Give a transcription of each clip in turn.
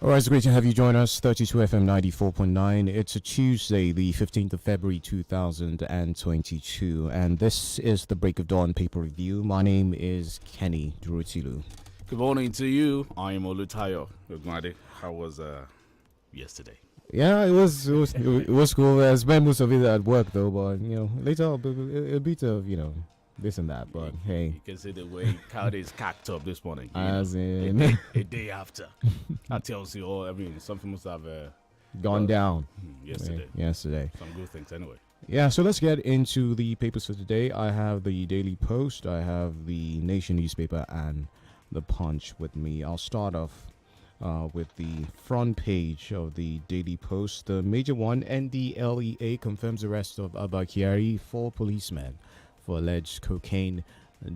All right, it's great to have you join us. 32 FM 94.9. It's a Tuesday, the 15th of February 2022, and this is the Break of Dawn paper review. My name is Kenny DUROTILU. Good morning to you. I am OLUTAYO. OGUNADE. How was yesterday? Yeah, it was cool. I spent most of it at work though, but later a bit of this and that. But hey, you can see the way Cowdy is cacked up this morning. As in a day after, that tells you all. I mean, something must have gone down yesterday. Yesterday, some good things anyway. Yeah, so let's get into the papers for today. I have the Daily Post, I have the Nation newspaper, and the Punch with me. I'll start off with the front page of the Daily Post. The major one, NDLEA confirms arrest of Abba Kyari, 4 policemen for alleged cocaine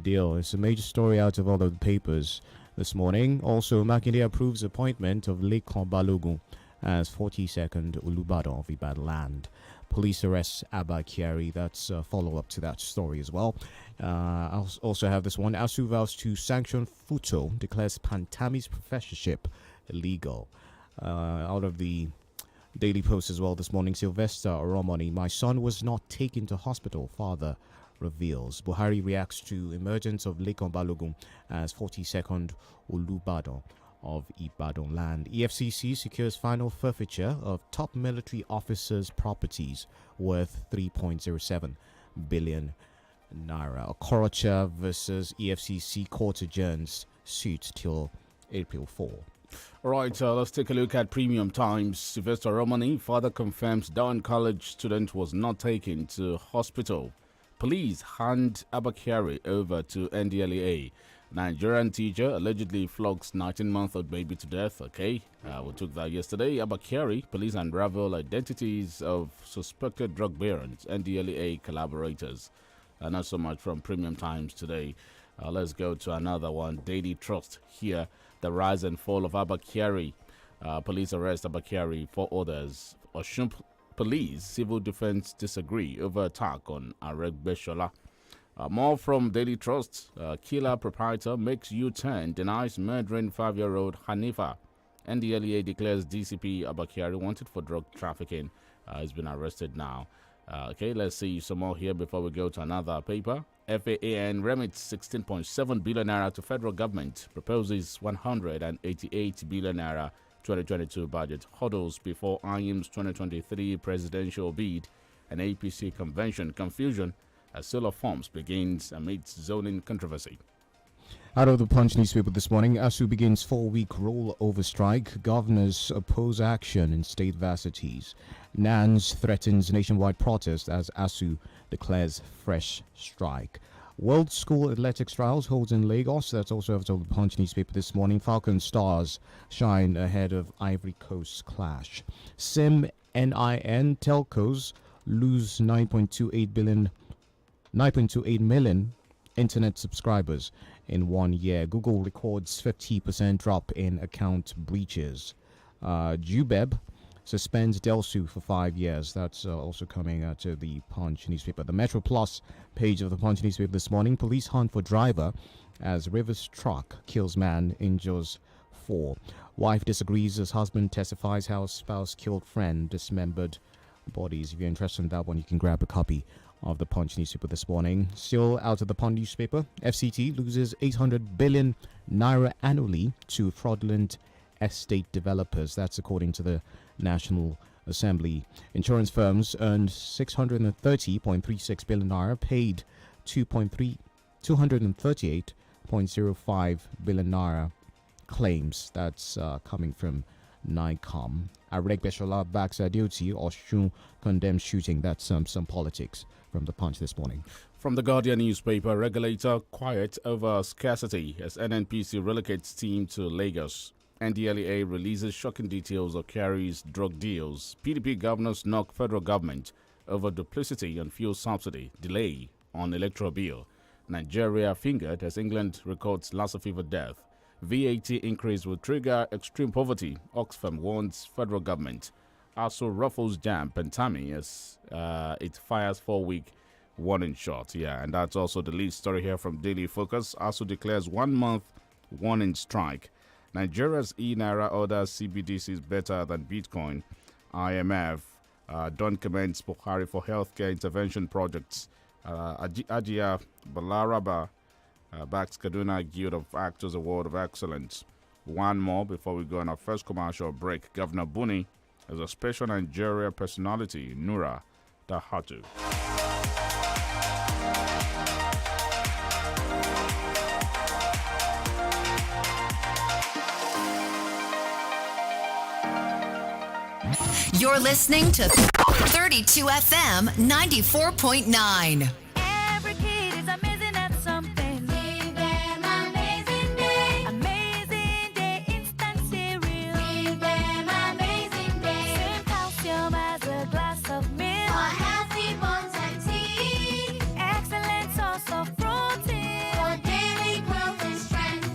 deal. It's a major story out of all of the papers this morning. Also, Makinde approves appointment of Lekan Balogun as 42nd Olubadan of Ibadan land. Police arrests Abba Kyari. That's a follow-up to that story as well. I'll also have this one. ASU vows to sanction Futo, declares Pantami's professorship illegal. Out of the Daily Post as well this morning, Sylvester Oromoni, my son was not taken to hospital, father reveals. Buhari reacts to emergence of Lekan Balogun as 42nd Olubadan of Ibadan land. EFCC secures final forfeiture of top military officers' properties worth 3.07 billion naira. Okorocha versus EFCC court adjourns suit till April 4. All right, let's take a look at Premium Times. Sylvester Romani, father confirms Down College student was not taken to hospital. Police hand Abba Kyari over to NDLEA. Nigerian teacher allegedly flogs 19-month-old baby to death. Okay, we took that yesterday. Abba Kyari, police unravel identities of suspected drug barons, NDLEA collaborators. Not so much from Premium Times today. Let's go to another one. Daily Trust here. The rise and fall of Abba Kyari. Police arrest Abba Kyari, 4 others. Oshun Police, civil defense disagree over attack on Aregbeshola. More from Daily Trust. Killer proprietor makes U-turn, denies murdering 5-year-old Hanifa. NDLEA declares DCP Abba Kyari wanted for drug trafficking. He's been arrested now. Okay, let's see some more here before we go to another paper. FAAN remits 16.7 billion naira to federal government. Proposes 188 billion naira 2022 budget. Huddles before IM's 2023 presidential bid and APC convention. Confusion as sale of forms begins amidst zoning controversy. Out of the Punch newspaper this morning, ASU begins 4-week rollover strike. Governors oppose action in state varsities. NANS threatens nationwide protest as ASU declares fresh strike. World School Athletics Trials holds in Lagos. That's also out of the Punch newspaper this morning. Falcon Stars shine ahead of Ivory Coast clash. SIM NIN telcos lose 9.28 million internet subscribers in 1 year. Google records 50% drop in account breaches. Jubeb suspends Delsu for 5 years. That's also coming to the Punch newspaper. The Metro Plus page of the Punch newspaper this morning. Police hunt for driver as Rivers truck kills man, injures 4. Wife disagrees as husband testifies how spouse killed friend, dismembered bodies. If you're interested in that one, you can grab a copy of the Punch newspaper this morning. Still out of the Punch newspaper, FCT loses 800 billion naira annually to fraudulent estate developers. That's according to the National Assembly. Insurance firms earned 630.36 billion naira, paid 238.05 billion naira claims. That's coming from NICOM. Aregbeshola backs Adeoti. Oshun condemns shooting. That's some politics from the Punch this morning. From the Guardian newspaper, regulator quiet over scarcity as NNPC relocates team to Lagos. NDLEA releases shocking details of Kyari's drug deals. PDP governors knock federal government over duplicity on fuel subsidy. Delay on electoral bill. Nigeria fingered as England records Lassa fever death. VAT increase will trigger extreme poverty. Oxfam warns federal government. ASU ruffles jam Pentami as it fires 4-week warning shot. Yeah, and that's also the lead story here from Daily Focus. ASU declares 1 month warning strike Nigeria's e-naira orders CBDCs better than Bitcoin. IMF don't commend Buhari for healthcare intervention projects. Ajia Balaraba backs Kaduna Guild of Actors Award of Excellence. One more before we go on our first commercial break. Governor Buni is a special Nigeria personality, Nura Dahatu. You're listening to 32 FM 94.9. Every kid is amazing at something. Give them amazing day. Amazing day instant cereal. Give them amazing day. Same calcium as a glass of milk. For healthy bones and teeth. Excellent source of protein. For daily growth and strength.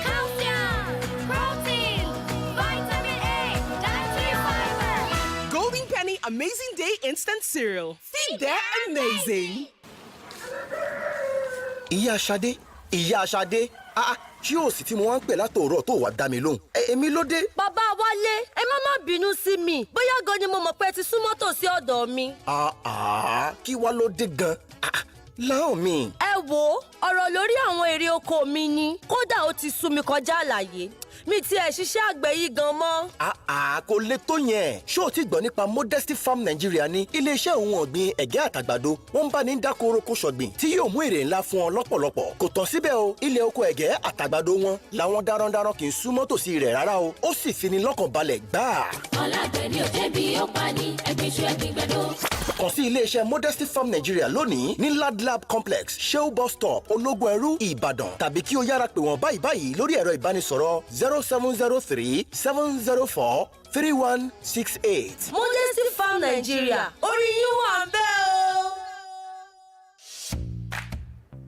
Calcium, protein, vitamin A, dietary fiber. Golden Penny Amazing Day Instant Cereal. Feed their amazing. Ìyá Ṣadé, ṣé o sì tí mo wá ń pè látòórọ̀ tó wá dá mi lóhùn? Èmi ló dé. Bàbá Wálé, ẹ má bínú sí mi. Bóyá gan ni mo mọ̀ pé ti súnmọ́ tòsí ọ̀dọ̀ mi. Kí wá ló dé gan? Láhùn mi. Ẹ wo, ọ̀rọ̀ lórí àwọn èrè oko mi ni. Kódà ó ti sú mi kọjá àlàyé. Mi tiẹ̀ ṣiṣẹ́ àgbẹ̀ yìí gan mọ́. Kò le tó yẹn. Ṣé o ti gbọ́ nípa Modesty Farm Nigeria ni? Ilé-iṣẹ́ ohun ọ̀gbìn ẹ̀gẹ́ àtàgbàdo. Wọ́n ń bá ní dáko oroko ṣọ̀gbìn tí yóò mú èrè ńlá fún ọ lọ́pọ̀lọpọ̀. Kò tán síbẹ̀ o, ilẹ̀ oko ẹ̀gẹ́ àtàgbàdo wọn làwọn darandaran kì í súnmọ́ tòsí rẹ̀ rárá o. Ó sì fini lọ́kàn balẹ̀ gbáà. Ọlágbẹ̀ ni ò débi ó pa ní ẹgbẹ́ iṣu ẹgbẹ́ gbẹdọ̀. Kàn sí ilé-iṣẹ́ Modesty Farm Nigeria lónìí ní Ladlab Complex, Shell Bus Stop, Ológun Ẹrú, Ìbàdàn. Tàbí kí o yára pè wọ́n báyìí lórí ẹ̀rọ ìbánisọ̀rọ̀ 0703 704 3168. Modesty Farm Nigeria. Orí yín wà ń bẹ̀ o.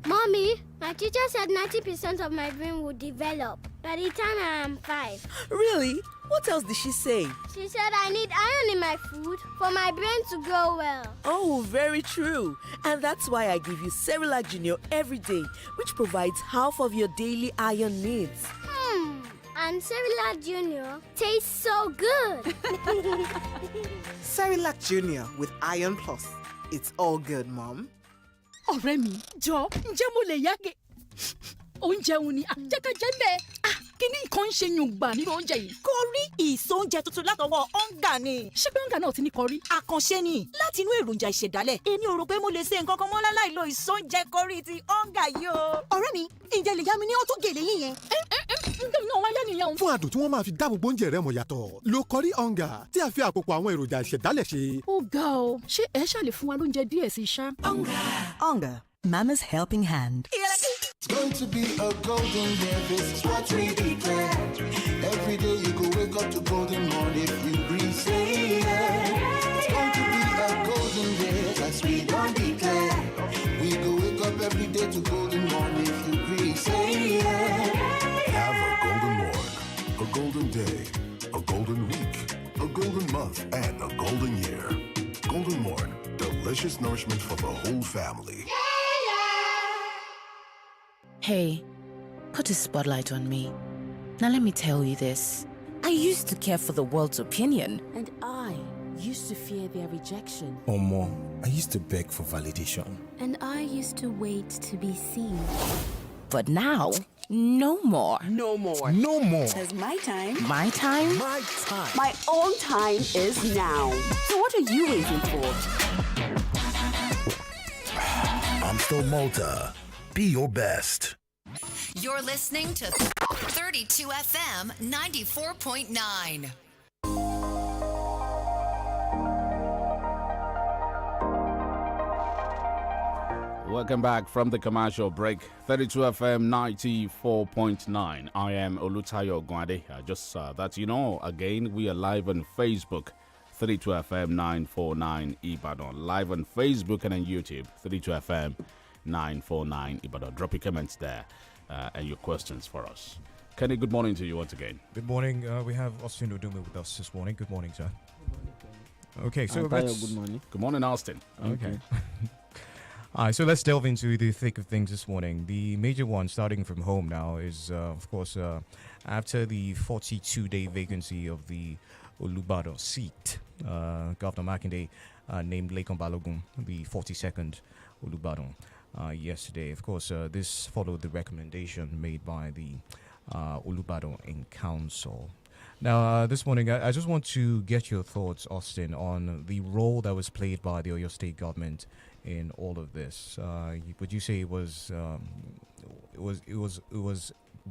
Mommy, my teacher said 90% of my brain will develop by the time I am 5. Really? What else did she say? She said I need iron in my food for my brain to grow well. Oh, very true. And that's why I give you Cerelac Junior every day, which provides half of your daily iron needs. And Cerelac Junior tastes so good. Cerelac Junior with Iron Plus. It's all good, Mom. Ọ̀rẹ́ mi, jọ̀ọ́, ǹjẹ́ mo lè yáge? Oúnjẹ òun ni àjẹkẹ́jẹ́ bẹ́ẹ̀. Kíní nǹkan ń ṣe yùngbà nínú oúnjẹ yìí. Kọrí ìsóúnjẹ tuntun látọwọ́ ọ̀ǹgà ni. Ṣé pé ọ̀ǹgà náà ti ní kọrí? Àkànṣe ni láti inú èròjà ìṣẹ̀dálẹ̀. Èmi ò rò pé mo lè ṣe nǹkan kan mọ́ láláì lo ìsóúnjẹ kọrí ti ọ̀ǹgà yìí o. Ọ̀rẹ́ mi, ǹjẹ́ lè yá mi ní ọtún gèlè yín yẹn? Ǹjẹ́ náà wáyé nìyẹn? Fún adùn tí wọ́n máa fi dáàbò bo oúnjẹ rẹ mọ̀ yàtọ̀, lo kọrí ọ̀ǹgà tí a fi àpòpọ̀ àwọn èròjà ìṣẹ̀dálẹ̀ ṣe. Ó ga o, ṣé ẹ ṣàlè fún wa lóúnjẹ díẹ̀ sí ṣá? Onga, Mama's helping hand. It's going to be a golden year, this is what we declare. Every day you go wake up to golden morning if you breathe, say yeah. It's going to be a golden year, as we don't declare. We go wake up every day to golden morning if you breathe, say yeah. Have a golden morn, a golden day, a golden week, a golden month, and a golden year. Golden morn, delicious nourishment for the whole family. Hey, put a spotlight on me. Now let me tell you this. I used to care for the world's opinion. And I used to fear their rejection. Omo, I used to beg for validation. And I used to wait to be seen. But now, no more. No more. No more. It's my time. My time? My time. My own time is now. So what are you waiting for? Amstel Malta. Be your best. You're listening to 32 FM 94.9. Welcome back from the commercial break. 32 FM 94.9. I am OLUTAYO, OGUNADE. Just that you know, again, we are live on Facebook. 32 FM 949 Ibadan. Live on Facebook and on YouTube. 32 FM 949 Ibadan. Drop your comments there and your questions for us. Kenny, good morning to you once again. Good morning. We have Austin Odumi with us this morning. Good morning, sir. Okay, so good morning. Good morning, Austin. Okay. All right, so let's delve into the thick of things this morning. The major one, starting from home now, is, of course, after the 42-day vacancy of the Olubado seat, Governor Makinde named Lekon Balogun the 42nd Olubado yesterday. Of course, this followed the recommendation made by the Olubado in council. Now, this morning, I just want to get your thoughts, Austin, on the role that was played by the Oyo State government in all of this. Would you say it was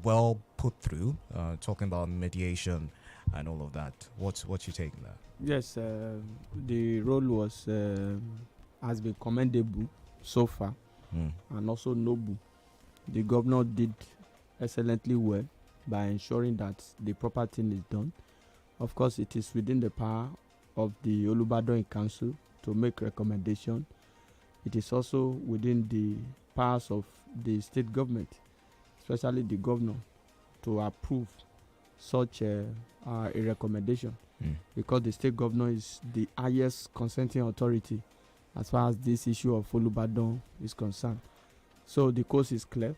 well put through? Talking about mediation and all of that. What's your take on that? Yes, the role was has been commendable so far, and also noble. The governor did excellently well by ensuring that the proper thing is done. Of course, it is within the power of the Olubado Council to make recommendation. It is also within the powers of the state government, especially the governor, to approve such a recommendation, because the state governor is the highest consenting authority as far as this issue of Olubado is concerned. So the course is clear.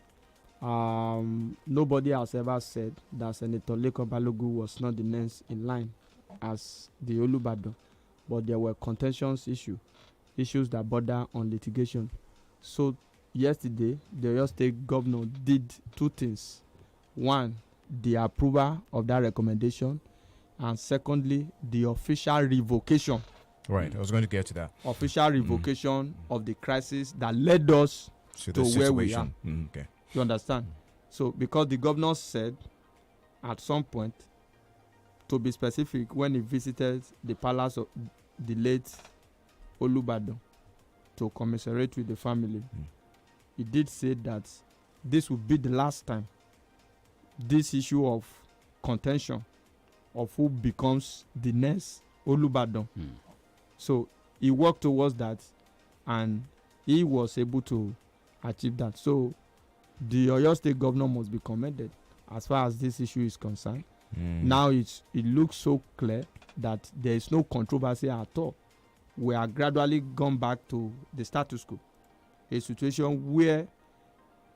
Nobody has ever said that Senator Lekon Balogun was not the next in line as the Olubado, but there were contentious issues that border on litigation. So yesterday, the Oyo State governor did two things. One, the approval of that recommendation, and secondly, the official revocation. Right, I was going to get to that. Official revocation of the crisis that led us to where we are. Okay. You understand? So, because the governor said at some point, to be specific, when he visited the palace of the late Olubado to commiserate with the family, he did say that this would be the last time this issue of contention of who becomes the next Olubado. So he worked towards that, and he was able to achieve that. So the Oyo State governor must be commended as far as this issue is concerned. Now it looks so clear that there is no controversy at all. We are gradually gone back to the status quo, a situation where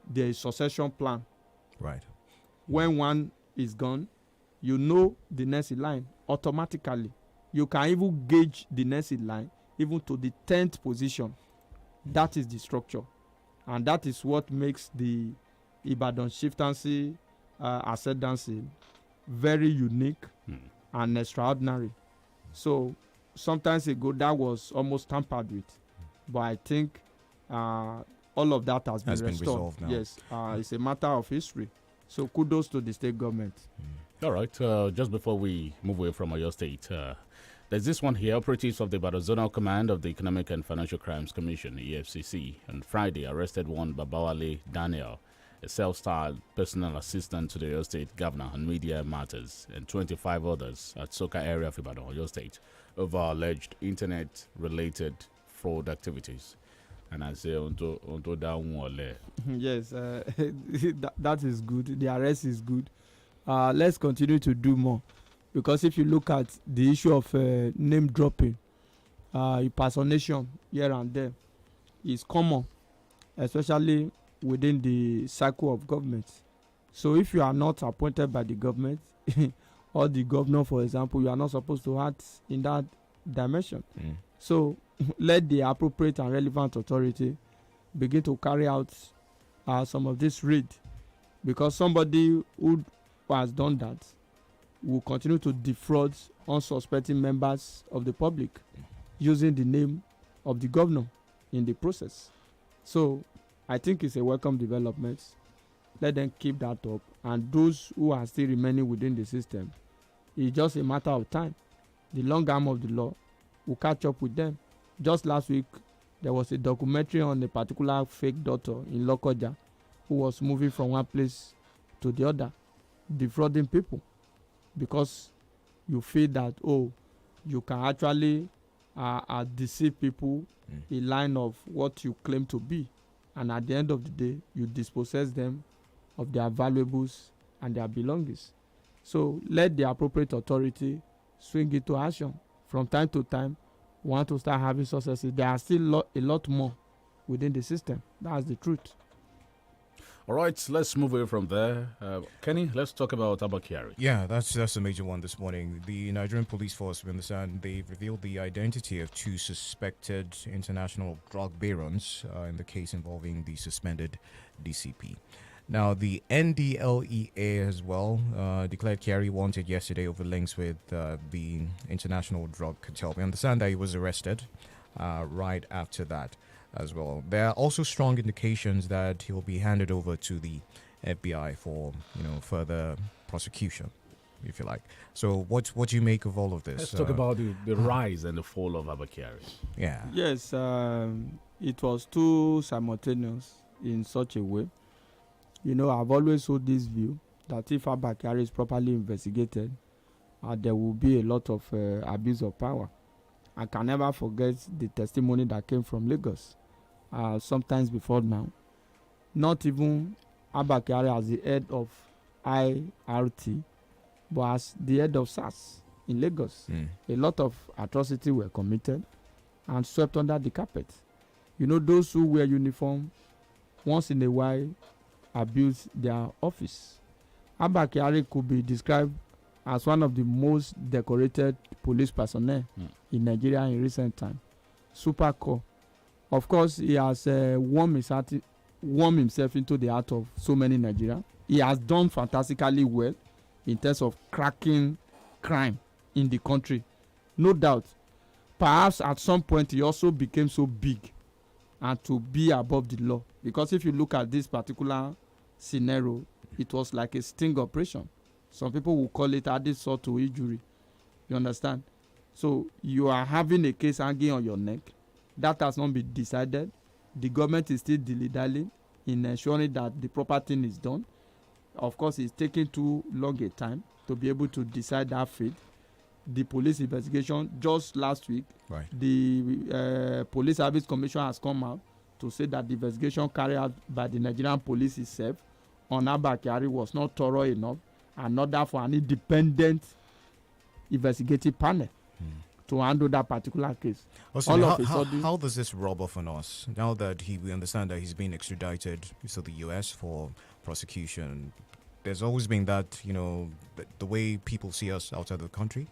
there is succession plan. Right. When one is gone, you know the next in line automatically. You can even gauge the next in line even to the 10th position. That is the structure, and that is what makes the Ibadan chieftaincy ascendancy very unique and extraordinary. So sometimes ago that was almost tampered with, but I think all of that has been restored. Resolved now. Yes, it's a matter of history. So kudos to the state government. All right, just before we move away from Oyo State, there's this one here. Operatives of the Ibadan Zonal Command of the Economic and Financial Crimes Commission, EFCC, on Friday arrested one Babawale Daniel, a self-styled personal assistant to the Oyo State governor on media matters, and 25 others at Soka area of Ibadan, Oyo State, over alleged internet-related fraud activities. And I say, yes, that is good. The arrest is good. Let's continue to do more, because if you look at the issue of name dropping, impersonation here and there is common, especially within the cycle of government. So if you are not appointed by the government or the governor, for example, you are not supposed to act in that dimension. So let the appropriate and relevant authority begin to carry out some of this raid, because somebody who has done that will continue to defraud unsuspecting members of the public using the name of the governor in the process. So I think it's a welcome development. Let them keep that up, and those who are still remaining within the system, it's just a matter of time. The long arm of the law will catch up with them. Just last week, there was a documentary on a particular fake doctor in Lokoja who was moving from one place to the other, defrauding people, because you feel that, you can actually deceive people in line of what you claim to be, and at the end of the day, you dispossess them of their valuables and their belongings. So let the appropriate authority swing into action. From time to time, we want to start having successes. There are still a lot more within the system. That's the truth. All right, let's move away from there. Kenny, let's talk about Abba Kyari. Yeah, that's a major one this morning. The Nigerian police force, we understand, they've revealed the identity of 2 suspected international drug barons in the case involving the suspended DCP. Now, the NDLEA as well declared Kyari wanted yesterday over links with the international drug cartel. We understand that he was arrested right after that as well. There are also strong indications that he will be handed over to the FBI for, further prosecution, if you like. So what do you make of all of this? Let's talk about the rise and the fall of Abba Kyari. Yeah. Yes, it was too simultaneous in such a way. I've always hold this view that if Abba Kyari is properly investigated, there will be a lot of abuse of power. I can never forget the testimony that came from Lagos sometimes before now. Not even Abba Kyari as the head of IRT, but as the head of SARS in Lagos. A lot of atrocities were committed and swept under the carpet. Those who wear uniform once in a while abuse their office. Abba Kyari could be described as one of the most decorated police personnel in Nigeria in recent time. Super core. Of course, he has warmed himself into the heart of so many Nigerians. He has done fantastically well in terms of cracking crime in the country. No doubt. Perhaps at some point he also became so big and to be above the law. Because if you look at this particular scenario, it was like a sting operation. Some people will call it added salt to injury. You understand? So you are having a case hanging on your neck. That has not been decided. The government is still dilly-dallying in ensuring that the proper thing is done. Of course, it's taking too long a time to be able to decide that fate. The police investigation just last week, the Police Service Commission has come out to say that the investigation carried out by the Nigerian police itself on Abba Kyari was not thorough enough, and not that for an independent investigative panel to handle that particular case. Also, how does this rub off on us now that we understand that he's been extradited to the US for prosecution? There's always been that, the way people see us outside the country,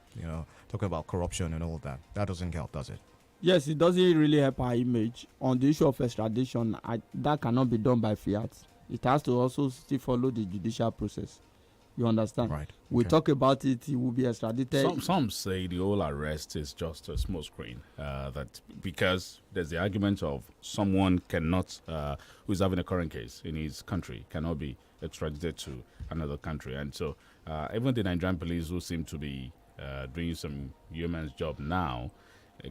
talking about corruption and all of that. That doesn't help, does it? Yes, it doesn't really help our image. On the issue of extradition, that cannot be done by fiat. It has to also still follow the judicial process. You understand? Right. We talk about it, he will be extradited. Some say the whole arrest is just a smokescreen. That because there's the argument of someone cannot, who's having a current case in his country, cannot be extradited to another country. And so even the Nigerian police, who seem to be doing some yeoman's job now,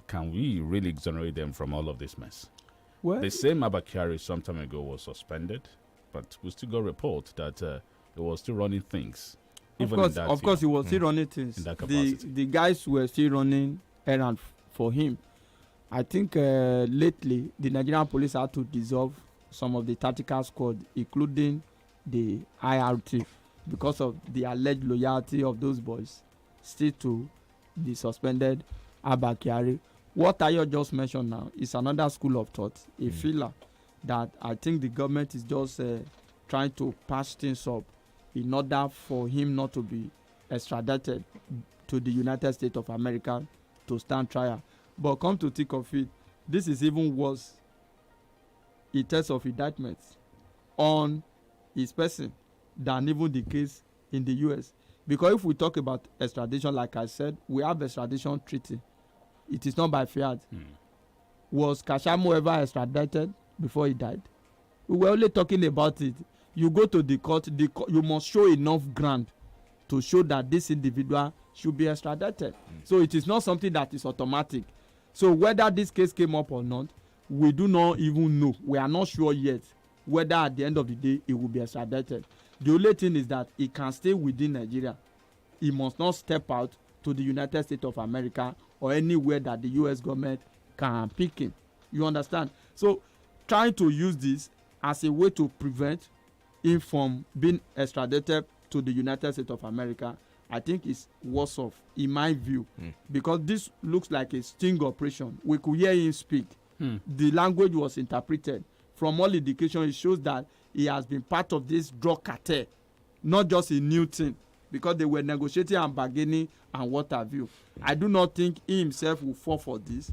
can we really exonerate them from all of this mess? Well, the same Abba Kyari some time ago was suspended, but we still got a report that he was still running things. Of course, he was still running things. The guys were still running errands for him. I think lately the Nigerian police had to dissolve some of the tactical squad, including the IRT, because of the alleged loyalty of those boys still to the suspended Abba Kyari. What Tayo just mentioned now is another school of thought, a filler that I think the government is just trying to patch things up in order for him not to be extradited to the United States of America to stand trial. But come to think of it, this is even worse in terms of indictments on his person than even the case in the US. Because if we talk about extradition, like I said, we have extradition treaty. It is not by fiat. Was Kashamo ever extradited before he died? We were only talking about it. You go to the court, you must show enough ground to show that this individual should be extradited. So it is not something that is automatic. So whether this case came up or not, we do not even know. We are not sure yet whether at the end of the day it will be extradited. The only thing is that he can stay within Nigeria. He must not step out to the United States of America or anywhere that the US government can pick him. You understand? So trying to use this as a way to prevent him from being extradited to the United States of America, I think is worse off, in my view, because this looks like a sting operation. We could hear him speak the language was interpreted. From all indication, it shows that he has been part of this drug cartel, not just a new thing, because they were negotiating and bargaining and what have you. I do not think he himself will fall for this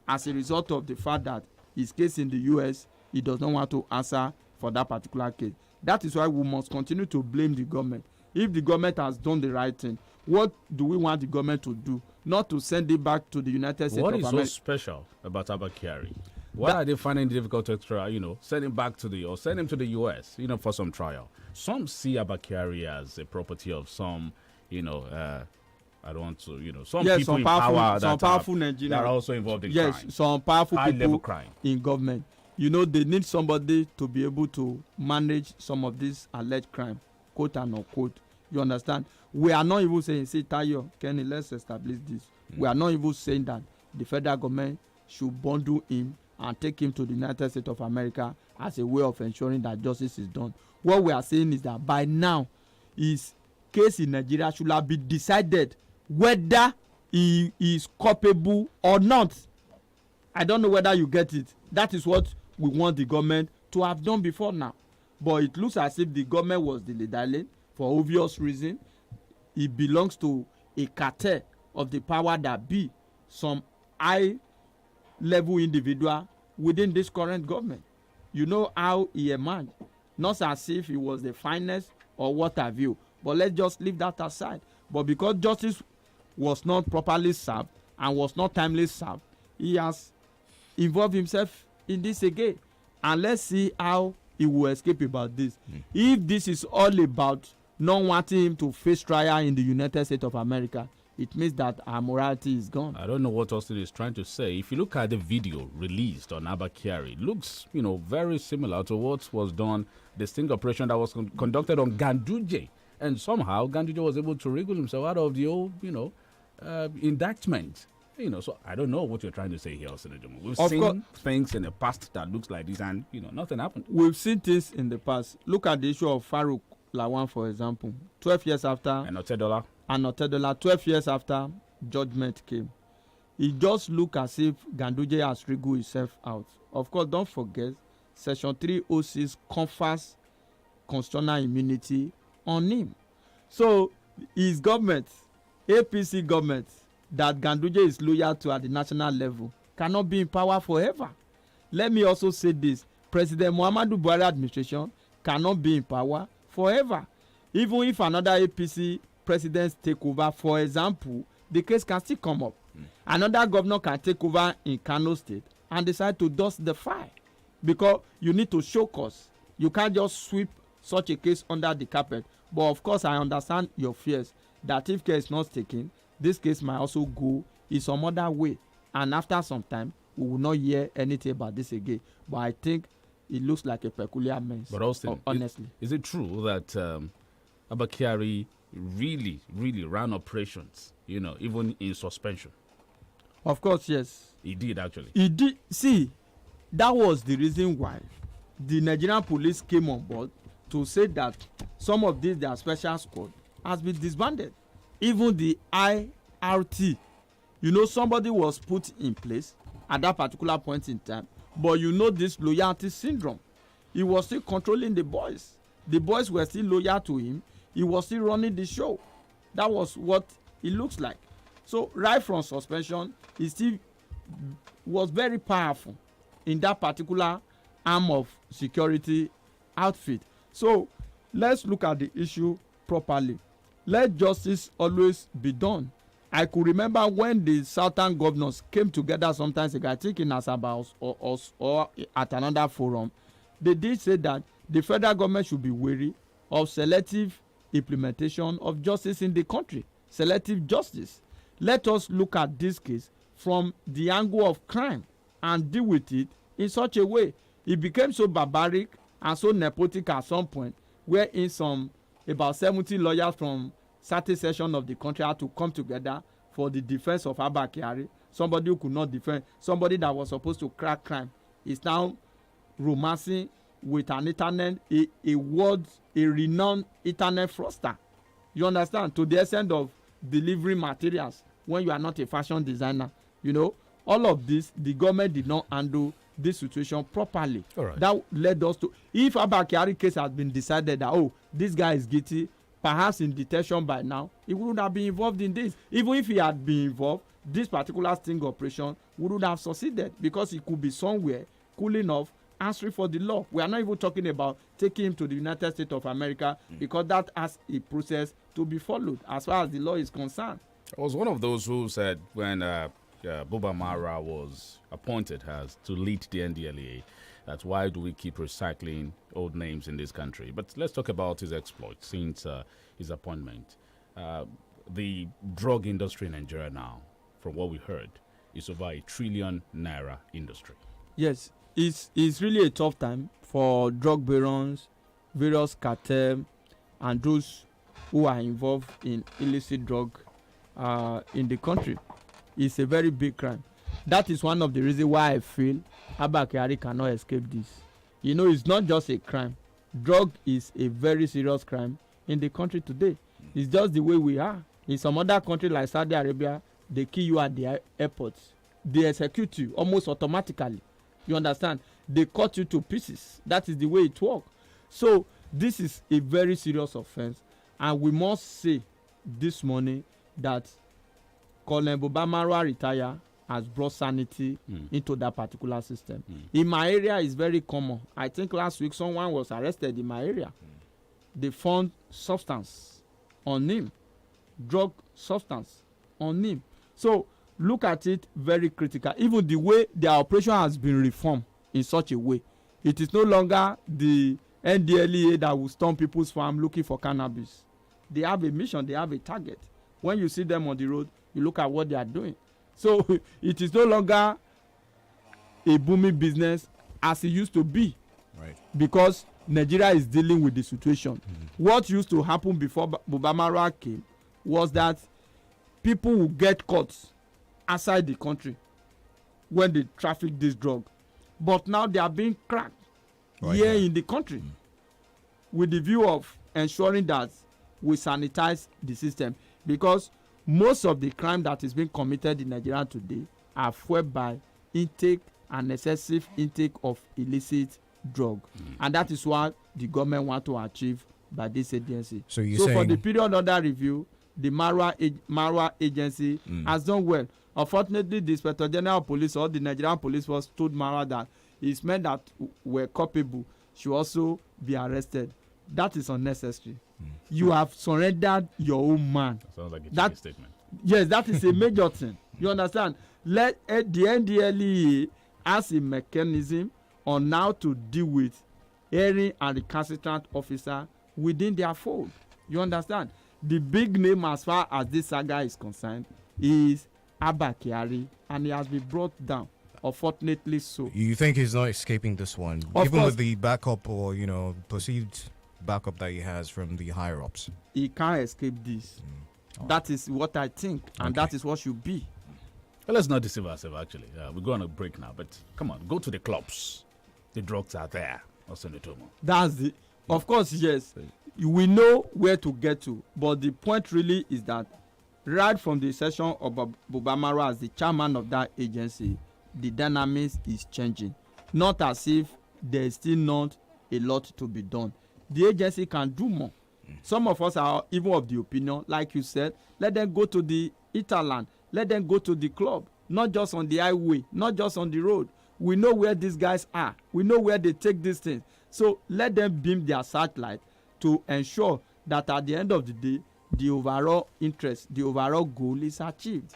as a result of the fact that his case in the US, he does not want to answer for that particular case. That is why we must continue to blame the government. If the government has done the right thing, what do we want the government to do? Not to send it back to the United States of America. What is so special about Abba Kyari? Why are they finding it difficult to send him back to send him to the US, for some trial? Some see Abba Kyari as a property of some, I don't want to, some people in power that are also involved in crime. Yes, some powerful people crime. In government. They need somebody to be able to manage some of this alleged crime, quote and unquote. You understand? We are not even saying, say, Tayo, Kenny, let's establish this. We are not even saying that the federal government should bundle him and take him to the United States of America as a way of ensuring that justice is done. What we are saying is that by now, his case in Nigeria should have been decided whether he is culpable or not. I don't know whether you get it. That is what we want the government to have done before now. But it looks as if the government was dilly-dallying for obvious reason. It belongs to a cartel of the power that be, some high-level individual within this current government. You know how he emerged. Not as if he was the finest or what have you. But let's just leave that aside. But because justice was not properly served and was not timely served, he has involved himself in this again. And let's see how he will escape about this. If this is all about not wanting him to face trial in the United States of America, it means that our morality is gone. I don't know what Austin is trying to say. If you look at the video released on Abba Kyari, it looks, very similar to what was done, the sting operation that was conducted on Ganduje. And somehow Ganduje was able to wriggle himself out of the old, indictment. So I don't know what you're trying to say here, Senator Jomo. We've seen things in the past that looks like this, and nothing happened. We've seen things in the past. Look at the issue of Farouk Lawan, for example. 12 years after, and Otedola, 12 years after judgment came, it just look as if Ganduje has wriggled himself out. Of course, don't forget, Section 306 confers constitutional immunity on him. So his government, APC government, that Ganduje is loyal to at the national level, cannot be in power forever. Let me also say this: President Muhammadu Buhari administration cannot be in power forever. Even if another APC president take over, for example, the case can still come up. Another governor can take over in Kano State and decide to dust the file, because you need to show cause. You can't just sweep such a case under the carpet. But of course, I understand your fears that if care is not taken, this case might also go in some other way, and after some time we will not hear anything about this again. But I think it looks like a peculiar mess. But Austin, honestly, is it true that Abba Kyari really ran operations, even in suspension? Of course, yes. He did, actually. He did. See, that was the reason why the Nigerian police came on board to say that some of their special squad has been disbanded. Even the IRT, somebody was put in place at that particular point in time, but this loyalty syndrome. He was still controlling the boys. The boys were still loyal to him. He was still running the show. That was what it looks like. So right from suspension, he still was very powerful in that particular arm of security outfit. So let's look at the issue properly. Let justice always be done. I could remember when the southern governors came together sometimes ago, I think in Asaba or at another forum, they did say that the federal government should be wary of selective implementation of justice in the country. Selective justice. Let us look at this case from the angle of crime and deal with it in such a way. It became so barbaric and so nepotic at some point, where in about 70 lawyers from certain sections of the country had to come together for the defense of Abba Kyari. Somebody who could not defend, somebody that was supposed to crack crime, is now romancing with an internet, a renowned internet fraudster. You understand? To the extent of delivering materials when you are not a fashion designer, All of this, the government did not handle this situation properly. All right. That led us to, if Abba Kyari case has been decided that, oh, this guy is guilty, perhaps in detention by now, he wouldn't have been involved in this. Even if he had been involved, this particular sting operation wouldn't have succeeded because he could be somewhere cooling off, answering for the law. We are not even talking about taking him to the United States of America because that has a process to be followed as far as the law is concerned. I was one of those who said when Buba Mara was appointed as to lead the NDLEA, that's why do we keep recycling old names in this country? But let's talk about his exploits since his appointment. The drug industry in Nigeria now, from what we heard, is over ₦1 trillion industry. Yes, it's really a tough time for drug barons, various cartels, and those who are involved in illicit drug in the country. It's a very big crime. That is one of the reasons why I feel Abba Kyari cannot escape this. You know, it's not just a crime. Drug is a very serious crime in the country today. It's just the way we are. In some other country like Saudi Arabia, they kill you at the airports. They execute you almost automatically. You understand? They cut you to pieces. That is the way it works. So this is a very serious offense, and we must say this morning that Colonel Bobamara retire has brought sanity into that particular system. In my area, it's very common. I think last week someone was arrested in my area. They found substance on him, drug substance on him. So look at it very critical. Even the way their operation has been reformed in such a way, it is no longer the NDLEA that will storm people's farm looking for cannabis. They have a mission, they have a target. When you see them on the road, you look at what they are doing. So it is no longer a booming business as it used to be. Right. Because Nigeria is dealing with the situation. What used to happen before Bobamara came was that people would get caught outside the country when they traffic this drug. But now they are being cracked here in the country with the view of ensuring that we sanitize the system. Because most of the crime that is being committed in Nigeria today are fueled by intake and excessive intake of illicit drug. And that is what the government want to achieve by this agency. So for the period under review, the Marwa agency has done well. Unfortunately, the Inspector General of Police or the Nigerian Police Force told Marwa that his men that were culpable should also be arrested. That is unnecessary. You have surrendered your own man. That sounds like a cheeky statement. Yes, that is a major thing. You understand? Let the NDLEA as a mechanism on how to deal with erring and recalcitrant officer within their fold. You understand? The big name as far as this saga is concerned is Abba Kyari, and he has been brought down. Unfortunately so. You think he's not escaping this one? Of Even course. with the backup or, perceived backup that he has from the higher ups? He can't escape this. That is what I think, and that is what should be. Well, let's not deceive ourselves, actually. We're going on a break now, but come on, go to the clubs. The drugs are there. That's the, of course, yes. We know where to get to, but the point really is that right from the session of Bobamara as the chairman of that agency, the dynamics is changing. Not as if there is still not a lot to be done. The agency can do more. Some of us are even of the opinion, like you said, let them go to the hinterland, let them go to the club, not just on the highway, not just on the road. We know where these guys are. We know where they take these things. So let them beam their satellite to ensure that at the end of the day, the overall interest, the overall goal is achieved.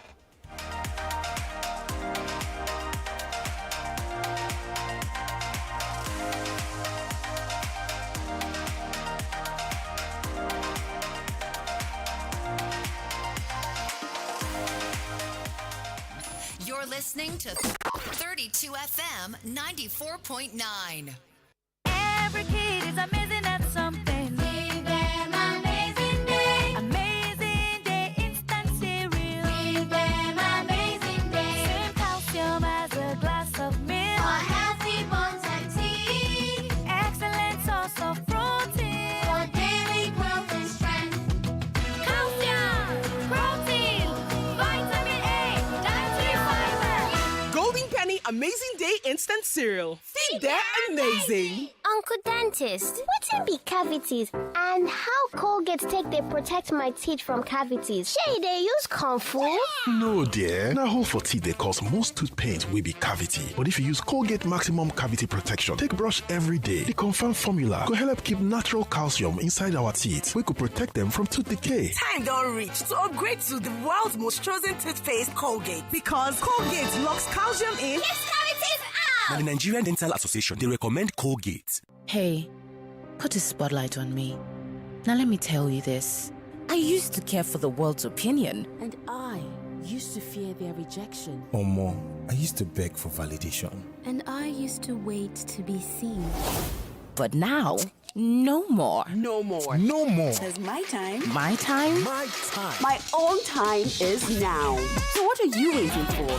You're listening to 32 FM 94.9. Every kid is amazing at something. Give them amazing day. Amazing day instant cereal. Give them amazing day. Same calcium as a glass of milk. For healthy bones and teeth. Excellent source of protein. For daily growth and strength. Calcium, protein, vitamin A, dietary fiber. Amazing Day instant cereal. Feed their amazing. Uncle Dentist, what can be cavities and how Colgate take they protect my teeth from cavities? Shay, they use Kung Fu? No, dear. Now, hole for teeth they cause most tooth pain will be cavity. But if you use Colgate Maximum Cavity Protection, take brush every day. The confirmed formula could help keep natural calcium inside our teeth. We could protect them from tooth decay. Time don't reach to upgrade to the world's most chosen toothpaste, Colgate. Because Colgate locks calcium in. Yes, cavities out! Now, the Nigerian Dental Association, they recommend Colgate. Hey, put a spotlight on me. Now let me tell you this. I used to care for the world's opinion. And I used to fear their rejection. Omo, I used to beg for validation. And I used to wait to be seen. But now, no more. No more. No more. Because my time. My time? My time. My own time is now. So what are you waiting for?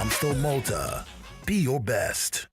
INT'L Malta. Be your best.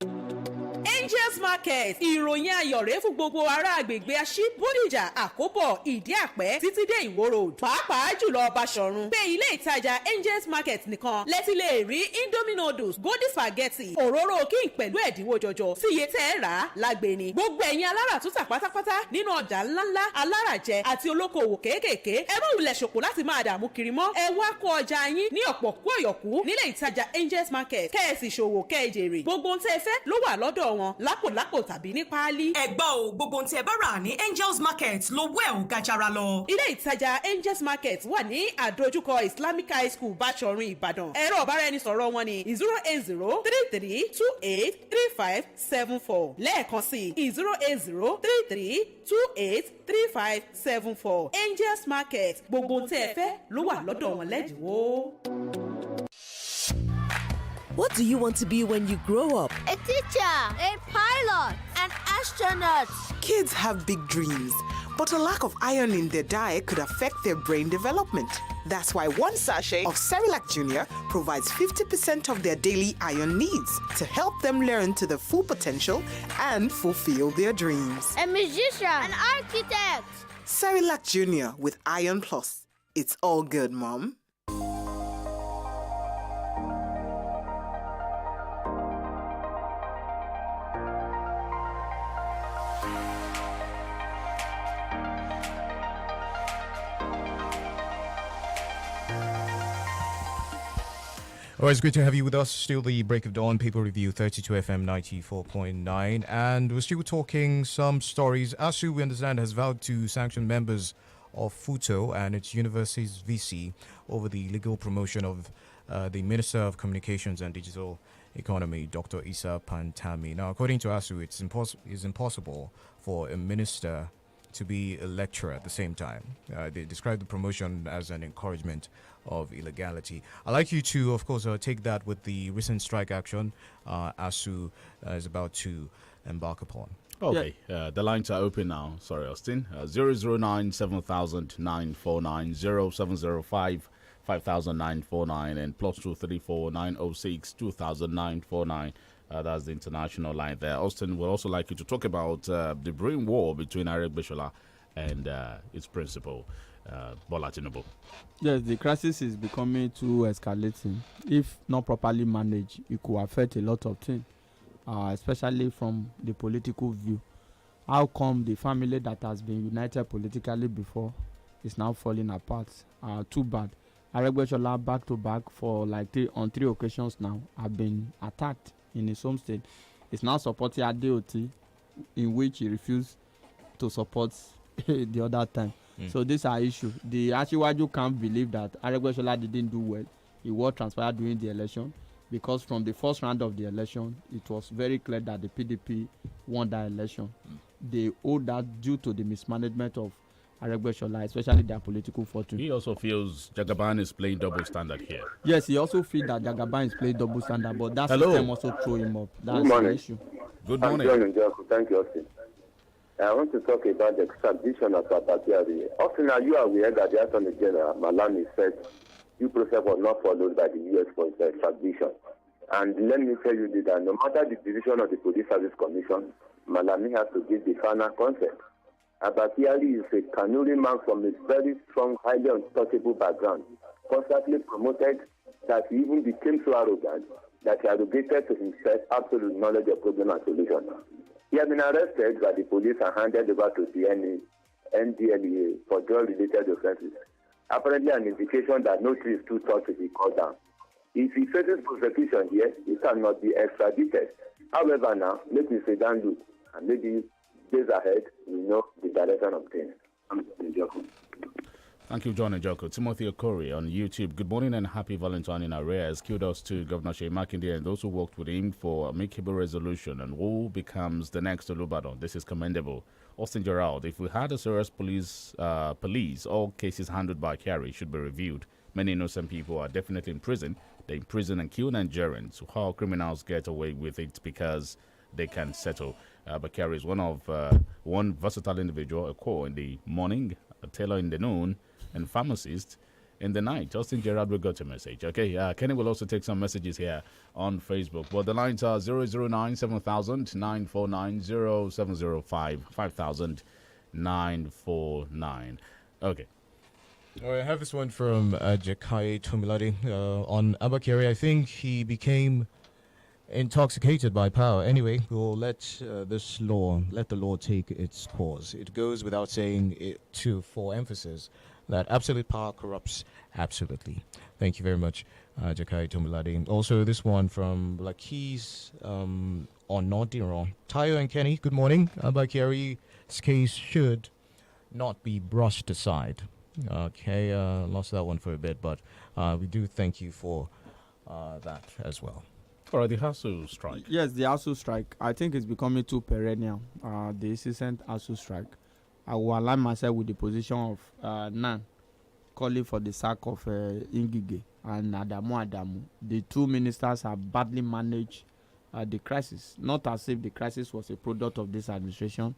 Angels Market ìròyìn ayọ̀ rèé fún gbogbo ará àgbègbè Aṣí Bódìjà Àkóbọ̀ Ìdí Àpẹ́ títí dé Ìwó Road pàápàá jùlọ Báṣọ̀run pé ilé ìtajà Angels Market nìkan lẹ́tí lè rí Indomie noodles Golden spaghetti òróró king pẹ̀lú ẹ̀dínwó jọjọ tí iye tẹ́ ẹ rà á lágbèni gbogbo ẹ̀yin alára tútà pátápátá nínú ọjà ńláńlá aláràjẹ àti olókoòwò kéékèèké ẹ má wulẹ̀ ṣòpò láti máa dààmú kiri mọ́ ẹ wá kó ọjà yín ní ọ̀pọ̀ kú ọ̀yọ̀kú nílé ìtajà Angels Market kẹ́ẹ̀sì ṣòwò kẹ́ẹ̀jèrè gbogbo ohun tẹ́ ẹ fẹ́ ló wà lọ́dọ̀ wọn lápòlápò tàbí ní páálí. ẹ gbọ́ o gbogbo ohun tí ẹ bá rà ní Angels Market ló wẹ̀ ò gajara lọ. ilé ìtajà Angels Market wà ní àdójúkọ Islamic High School Báṣọ̀run Ìbàdàn. ẹ̀rọ ọ̀báraẹnisọ̀rọ̀ wọn ni 08033283574 lẹ́ẹ̀kan sí 08033283574 Angels Market gbogbo ohun tí ẹ fẹ́ ló wà lọ́dọ̀ wọn lẹ́dínwó. What do you want to be when you grow up? A teacher, a pilot, an astronaut. Kids have big dreams, but a lack of iron in their diet could affect their brain development. That's why one sachet of Cerelac Junior provides 50% of their daily iron needs to help them learn to their full potential and fulfill their dreams. A musician, an architect. Cerelac Junior with Iron Plus. It's all good, Mom. All right, it's great to have you with us. Still the Break of Dawn Paper Review 32 FM 94.9. And we're still talking some stories. ASU, we understand, has vowed to sanction members of FUTO and its university's VC over the legal promotion of the Minister of Communications and Digital Economy, Dr. Isa Pantami. Now, according to ASU, it's impossible for a minister to be a lecturer at the same time. They describe the promotion as an encouragement of illegality. I'd like you to, of course, take that with the recent strike action ASU is about to embark upon. Okay, the lines are open now. Sorry, Austin. 009 7000 949 0705 5949 and +234 906 200949. That's the international line there. Austin would also like you to talk about the brewing war between Eric Bishola and its principal, Bola Tinubu. Yes, the crisis is becoming too escalating. If not properly managed, it could affect a lot of things, especially from the political view. How come the family that has been united politically before is now falling apart? Too bad. Eric Bishola back to back for on 3 occasions now have been attacked in his home state. He's now supporting Adeoti, in which he refused to support the other time. So these are issues. The Ashiwaju can't believe that Aregbesola didn't do well. He was transpired during the election because from the first round of the election, it was very clear that the PDP won that election. They owe that due to the mismanagement of Aregbesola, especially their political fortune. He also feels Jagaban is playing double standard here. Yes, he also feels that Jagaban is playing double standard, but that system also throw him up. That's the issue. Good morning. Thank you, Austin. I want to talk about the extradition of Papatiari. Often are you aware that the Attorney General, Malami, said due process was not followed by the U.S. for its extradition. And let me tell you that no matter the decision of the Police Service Commission, Malami has to give the final consent. Papatiari is a Kanuri man from a very strong, highly untouchable background, constantly promoted that he even became so arrogant that he arrogated to himself absolute knowledge of problem and solution. He has been arrested by the police and handed over to the NDLEA for drug-related offenses. Apparently an indication that no tree is too tall to be cut down. If he faces prosecution here, he cannot be extradited. However, now, let me sit down look, and maybe days ahead, we know the direction of things. Thank you, John Njoko. Timothy Okori on YouTube. Good morning and happy Valentine in arrears. Kudos to Governor Shea Makinde and those who worked with him for amicable resolution and who becomes the next Olubadan. This is commendable. Austin Gerald, if we had a serious police, all cases handled by Carey should be reviewed. Many innocent people are definitely in prison. They imprison and kill Nigerians. How criminals get away with it because they can settle. But Carey is one versatile individual, a core in the morning, a tailor in the noon, and pharmacist in the night. Austin Gerard will got a message. Okay, Kenny will also take some messages here on Facebook. Well, the lines are 009 7000 949 0705 5000 949. Okay. All right, I have this one from Jakai Tomilade on Abakari. I think he became intoxicated by power. Anyway, we'll let the law take its course. It goes without saying for emphasis that absolute power corrupts absolutely. Thank you very much, Jakai Tomilade. Also, this one from Blackkeys on Nordiro. Tayo and Kenny, good morning. Abakari's case should not be brushed aside. Okay, lost that one for a bit, but we do thank you for that as well. All right, the ASUU strike. Yes, the ASUU strike. I think it's becoming too perennial. The incessant ASUU strike. I will align myself with the position of Nan, calling for the sack of Ngige and Adamu. The two ministers have badly managed the crisis. Not as if the crisis was a product of this administration,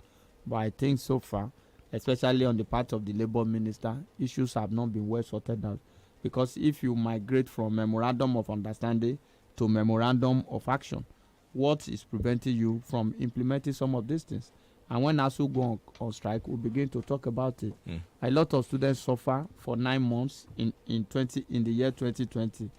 but I think so far, especially on the part of the Labour Minister, issues have not been well sorted out. Because if you migrate from memorandum of understanding to memorandum of action, what is preventing you from implementing some of these things? And when ASUU go on strike, we'll begin to talk about it. A lot of students suffer for 9 months in the year 2020.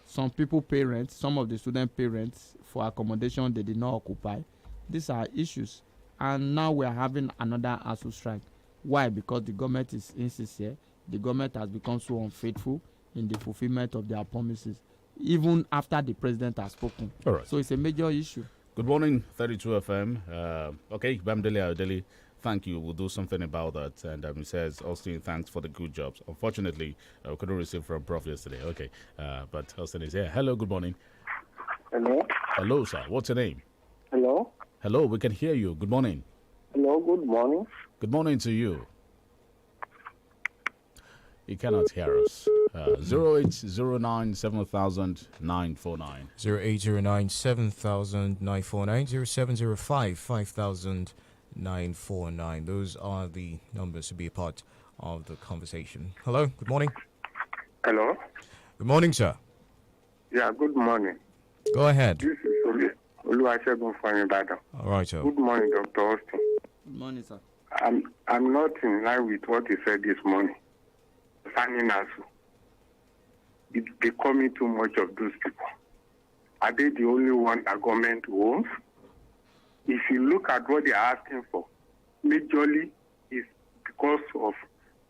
Some people pay rent, some of the student parents for accommodation they did not occupy. These are issues. And now we are having another ASUU strike. Why? Because the government is insincere. The government has become so unfaithful in the fulfillment of their promises, even after the president has spoken. All right. So it's a major issue. Good morning, 32 FM. Okay, Bamdeli Adeli, thank you. We'll do something about that. And he says, Austin, thanks for the good jobs. Unfortunately, we couldn't receive from Prof yesterday. Okay, but Austin is here. Hello, good morning. Hello. Hello, sir. What's your name? Hello. Hello, we can hear you. Good morning. Hello, good morning. Good morning to you. He cannot hear us. 0809 7000 949. 0809 7000 949. 0705 5000 949. Those are the numbers to be a part of the conversation. Hello, good morning. Hello. Good morning, sir. Yeah, good morning. Go ahead. This is Oluwasegun from Ibadan. All right, sir. Good morning, Dr. Austin. Good morning, sir. I'm not in line with what you said this morning. Signing ASUU. It's becoming too much of those people. Are they the only one that government owns? If you look at what they are asking for, majorly is because of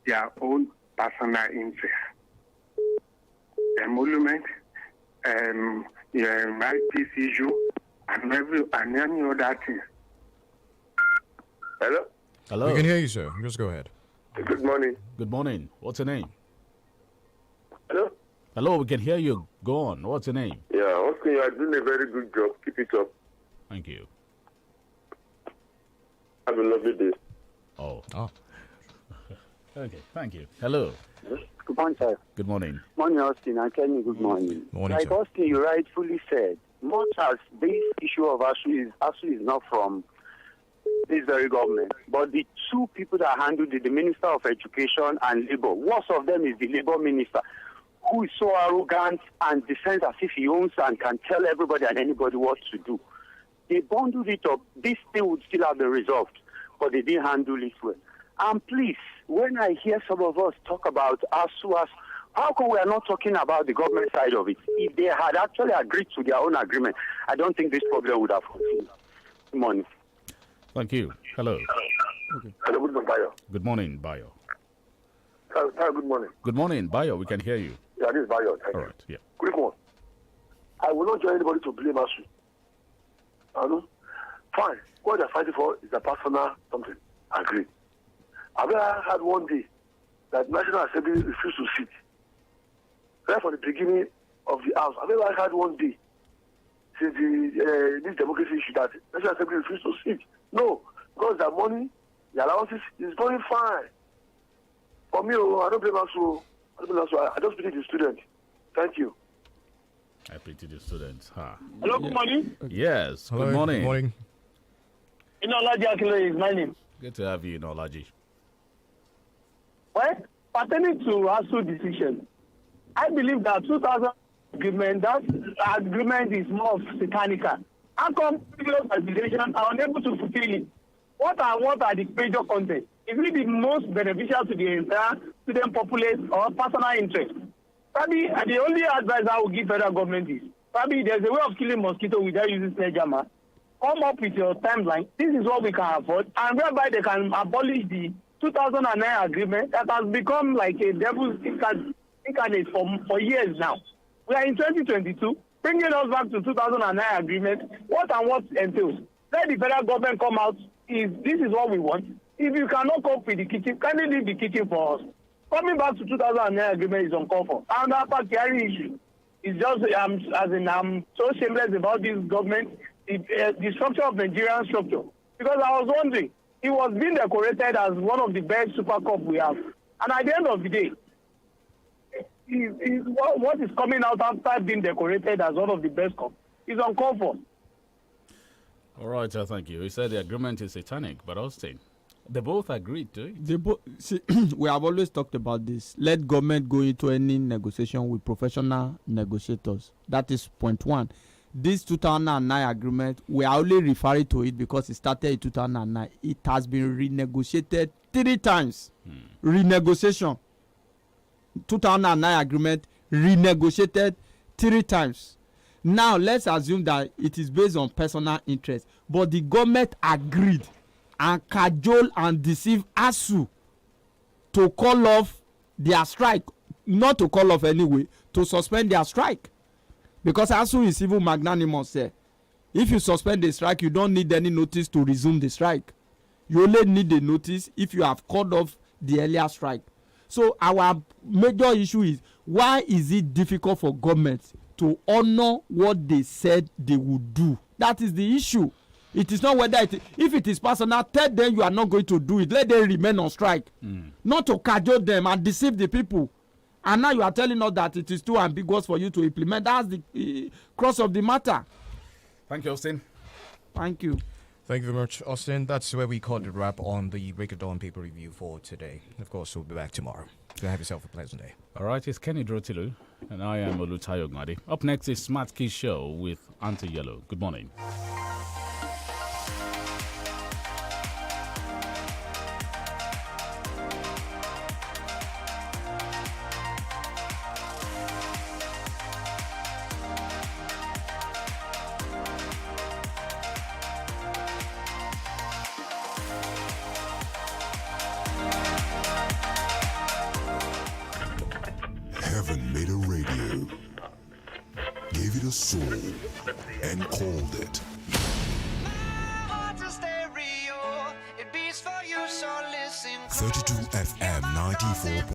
their own personal interest. Emolument, peace issue, and any other thing. Hello? Hello. We can hear you, sir. Just go ahead. Good morning. Good morning. What's your name? Hello? Hello, we can hear you. Go on. What's your name? Yeah, Oscar, you are doing a very good job. Keep it up. Thank you. Have a lovely day. Oh. Okay, thank you. Hello. Good morning, sir. Good morning. Morning, Austin and Kenny. Good morning. Morning, like sir. Austin, you rightfully said, much as this issue of ASUU is not from this very government, but the two people that handled it, the Minister of Education and Labour, worst of them is the Labour Minister, who is so arrogant and descends as if he owns and can tell everybody and anybody what to do. They bundled it up. This thing would still have been resolved, but they didn't handle it well. And please, when I hear some of us talk about ASUU as How come we are not talking about the government side of it? If they had actually agreed to their own agreement, I don't think this problem would have continued. Good morning. Thank you. Hello. Okay. Hello, good morning, Bayo. Good morning, Bayo. Good morning. Good morning, Bayo. We can hear you. Yeah, this is Bayo. All right, yeah. Quick one. I will not join anybody to blame ASU. Fine. What they're fighting for is a personal something. Agree. I've ever had one day that National Assembly refused to sit. Right from the beginning of the House, I've ever had one day since this democracy issue that National Assembly refused to sit. No, because their money, the allowances is going fine. For me, I don't blame ASU. I just pity the student. Thank you. I pity the students. Huh? Hello, good morning. Yes, Hello, good morning. Good morning. Inolaji Akile is my name. Good to have you, Inolaji. Well, pertaining to ASU decision, I believe that 2000 agreement, that agreement is more of satanical. How come previous administration are unable to fulfill it? What are the major contents? Is it the most beneficial to the entire student populace or personal interest? Probably the only advice I would give federal government is probably there's a way of killing mosquito without using sledgehammer. Come up with your timeline. This is what we can afford, and whereby they can abolish the 2009 agreement that has become like a devil's incarnate for years now. We are in 2022, bringing us back to 2009 agreement. What entails? Let the federal government come out. This is what we want. If you cannot cope with the kitchen, kindly leave the kitchen for us. Coming back to 2009 agreement is uncalled for. And that carry issue is just, I'm so shameless about this government, the structure of Nigerian structure. Because I was wondering, it was being decorated as one of the best Super Cup we have. And at the end of the day, what is coming out after being decorated as one of the best cup is uncalled for. All right, thank you. He said the agreement is satanic, but Austin, they both agreed to it. See, we have always talked about this. Let government go into any negotiation with professional negotiators. That is point one. This 2009 agreement, we are only referring to it because it started in 2009. It has been renegotiated 3 times. Renegotiation. 2009 agreement renegotiated 3 times. Now let's assume that it is based on personal interest, but the government agreed and cajole and deceive ASU to call off their strike, not to call off anyway, to suspend their strike, because ASU is even magnanimous there. If you suspend the strike, you don't need any notice to resume the strike. You only need a notice if you have called off the earlier strike. So our major issue is, why is it difficult for governments to honor what they said they would do? That is the issue. It is not whether if it is personal, tell them you are not going to do it. Let them remain on strike. Not to cajole them and deceive the people. And now you are telling us that it is too ambiguous for you to implement. That's the cross of the matter. Thank you, Austin. Thank you. Thank you very much, Austin. That's where we called it wrap on the Break of Dawn paper review for today. Of course, we'll be back tomorrow. So have yourself a pleasant day. All right, it's Kenny DUROTILU, and I am OLUTAYO OGUNADE. Up next is Smart Key Show with INT'L. Good morning. Heaven made a radio, gave it a soul, and called it 32 FM 94.